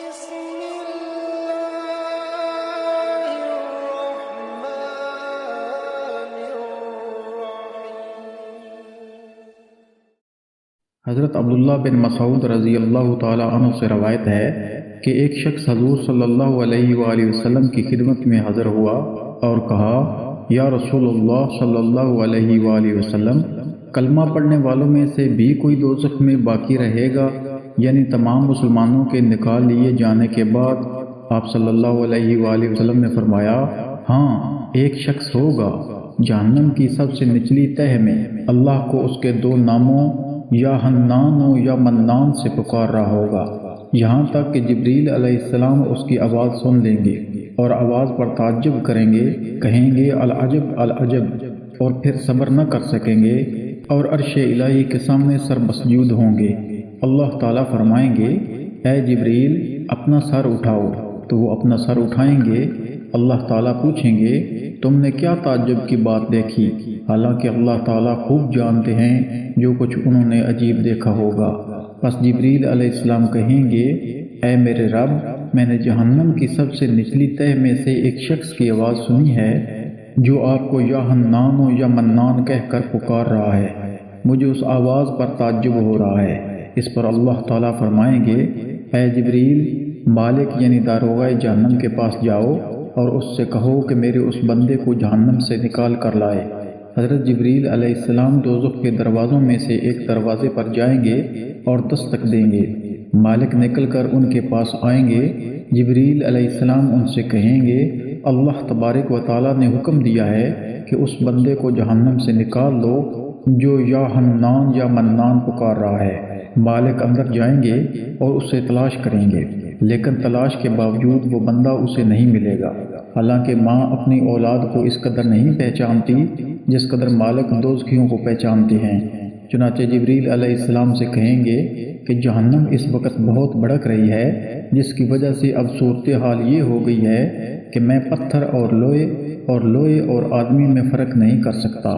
حضرت عبداللہ بن مسعود رضی اللہ تعالی عنہ سے روایت ہے کہ ایک شخص حضور صلی اللہ علیہ وآلہ وسلم کی خدمت میں حاضر ہوا اور کہا، یا رسول اللہ صلی اللہ علیہ وآلہ وسلم، کلمہ پڑھنے والوں میں سے بھی کوئی دوزخ میں باقی رہے گا؟ یعنی تمام مسلمانوں کے نکال لیے جانے کے بعد آپ صلی اللہ علیہ وآلہ وسلم نے فرمایا، ہاں، ایک شخص ہوگا جہنم کی سب سے نچلی تہہ میں، اللہ کو اس کے دو ناموں یا حنان و یا منان سے پکار رہا ہوگا، یہاں تک کہ جبریل علیہ السلام اس کی آواز سن لیں گے اور آواز پر تعجب کریں گے، کہیں گے العجب العجب، اور پھر صبر نہ کر سکیں گے اور عرش الہی کے سامنے سر مسجود ہوں گے۔ اللہ تعالیٰ فرمائیں گے، اے جبریل اپنا سر اٹھاؤ، تو وہ اپنا سر اٹھائیں گے۔ اللہ تعالیٰ پوچھیں گے، تم نے کیا تعجب کی بات دیکھی؟ حالانکہ اللہ تعالیٰ خوب جانتے ہیں جو کچھ انہوں نے عجیب دیکھا ہوگا۔ پس جبریل علیہ السلام کہیں گے، اے میرے رب، میں نے جہنم کی سب سے نچلی تہہ میں سے ایک شخص کی آواز سنی ہے جو آپ کو یا حنان و یا منان کہہ کر پکار رہا ہے، مجھے اس آواز پر تعجب ہو رہا ہے۔ اس پر اللہ تعالیٰ فرمائیں گے، اے جبریل، مالک یعنی داروغہ جہنم کے پاس جاؤ اور اس سے کہو کہ میرے اس بندے کو جہنم سے نکال کر لائے۔ حضرت جبریل علیہ السلام دوزخ کے دروازوں میں سے ایک دروازے پر جائیں گے اور دستک دیں گے۔ مالک نکل کر ان کے پاس آئیں گے۔ جبریل علیہ السلام ان سے کہیں گے، اللہ تبارک و تعالیٰ نے حکم دیا ہے کہ اس بندے کو جہنم سے نکال لو جو یا حنان یا منان پکار رہا ہے۔ مالک اندر جائیں گے اور اسے تلاش کریں گے، لیکن تلاش کے باوجود وہ بندہ اسے نہیں ملے گا، حالانکہ ماں اپنی اولاد کو اس قدر نہیں پہچانتی جس قدر مالک دوزخیوں کو پہچانتے ہیں۔ چنانچہ جبریل علیہ السلام سے کہیں گے کہ جہنم اس وقت بہت بھڑک رہی ہے، جس کی وجہ سے اب صورتحال یہ ہو گئی ہے کہ میں پتھر اور لوہے اور آدمی میں فرق نہیں کر سکتا۔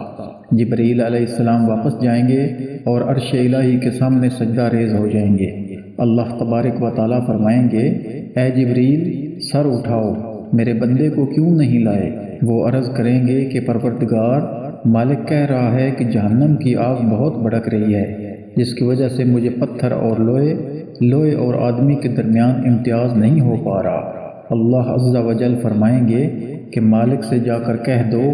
جبریل علیہ السلام واپس جائیں گے اور عرش الہی کے سامنے سجدہ ریز ہو جائیں گے۔ اللہ تبارک و تعالیٰ فرمائیں گے، اے جبریل، سر اٹھاؤ، میرے بندے کو کیوں نہیں لائے؟ وہ عرض کریں گے کہ پروردگار، مالک کہہ رہا ہے کہ جہنم کی آگ بہت بھڑک رہی ہے، جس کی وجہ سے مجھے پتھر اور لوہے اور آدمی کے درمیان امتیاز نہیں ہو پا رہا۔ اللہ عز و جل فرمائیں گے کہ مالک سے جا کر کہہ دو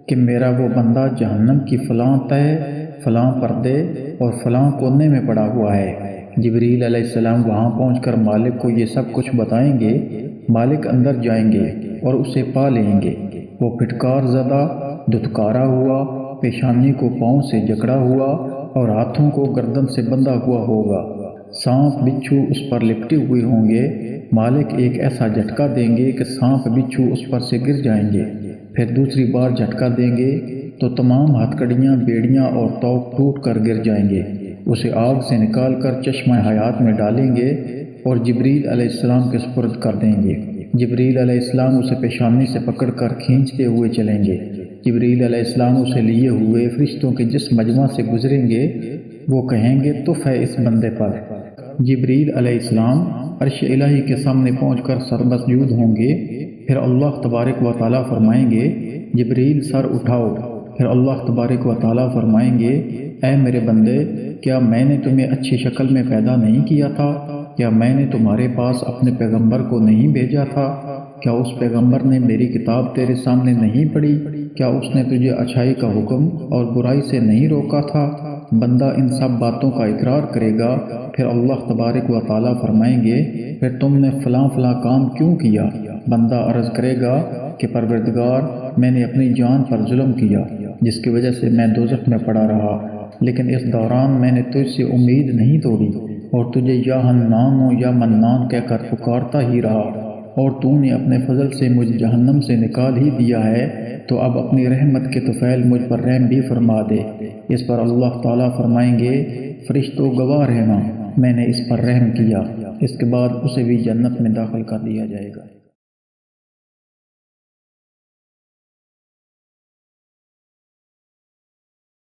کہ میرا وہ بندہ جہنم کی فلاں تہہ، فلاں پردے اور فلاں کونے میں پڑا ہوا ہے۔ جبریل علیہ السلام وہاں پہنچ کر مالک کو یہ سب کچھ بتائیں گے۔ مالک اندر جائیں گے اور اسے پا لیں گے۔ وہ پھٹکار زدہ، دھتکارا ہوا، پیشانی کو پاؤں سے جکڑا ہوا اور ہاتھوں کو گردن سے بندھا ہوا ہوگا۔ سانپ بچھو اس پر لپٹے ہوئے ہوں گے۔ مالک ایک ایسا جھٹکا دیں گے کہ سانپ بچھو اس پر سے گر جائیں گے۔ پھر دوسری بار جھٹکا دیں گے تو تمام ہتھکڑیاں، بیڑیاں اور توق ٹوٹ کر گر جائیں گے۔ اسے آگ سے نکال کر چشمہ حیات میں ڈالیں گے اور جبریل علیہ السلام کے سپرد کر دیں گے۔ جبریل علیہ السلام اسے پیشانی سے پکڑ کر کھینچتے ہوئے چلیں گے۔ جبریل علیہ السلام اسے لیے ہوئے فرشتوں کے جس مجمع سے گزریں گے، وہ کہیں گے تف ہے اس بندے پر۔ جبریل علیہ السلام عرش الہی کے سامنے پہنچ کر سر مسجود ہوں گے۔ پھر اللہ تبارک و تعالیٰ فرمائیں گے، جبریل سر اٹھاؤ۔ پھر اللہ تبارک و تعالیٰ فرمائیں گے، اے میرے بندے، کیا میں نے تمہیں اچھی شکل میں پیدا نہیں کیا تھا؟ کیا میں نے تمہارے پاس اپنے پیغمبر کو نہیں بھیجا تھا؟ کیا اس پیغمبر نے میری کتاب تیرے سامنے نہیں پڑھی؟ کیا اس نے تجھے اچھائی کا حکم اور برائی سے نہیں روکا تھا؟ بندہ ان سب باتوں کا اقرار کرے گا۔ پھر اللہ تبارک و تعالیٰ فرمائیں گے، پھر تم نے فلاں فلاں کام کیوں کیا؟ بندہ عرض کرے گا کہ پروردگار، میں نے اپنی جان پر ظلم کیا، جس کی وجہ سے میں دوزخ میں پڑا رہا، لیکن اس دوران میں نے تجھ سے امید نہیں توڑی اور تجھے یا حنان و یا منان کہہ کر پکارتا ہی رہا، اور تو نے اپنے فضل سے مجھے جہنم سے نکال ہی دیا ہے، تو اب اپنی رحمت کے طفیل مجھ پر رحم بھی فرما دے۔ اس پر اللہ تعالیٰ فرمائیں گے، فرشتوں گواہ رہنا، میں نے اس پر رحم کیا۔ اس کے بعد اسے بھی جنت میں داخل کر دیا جائے گا۔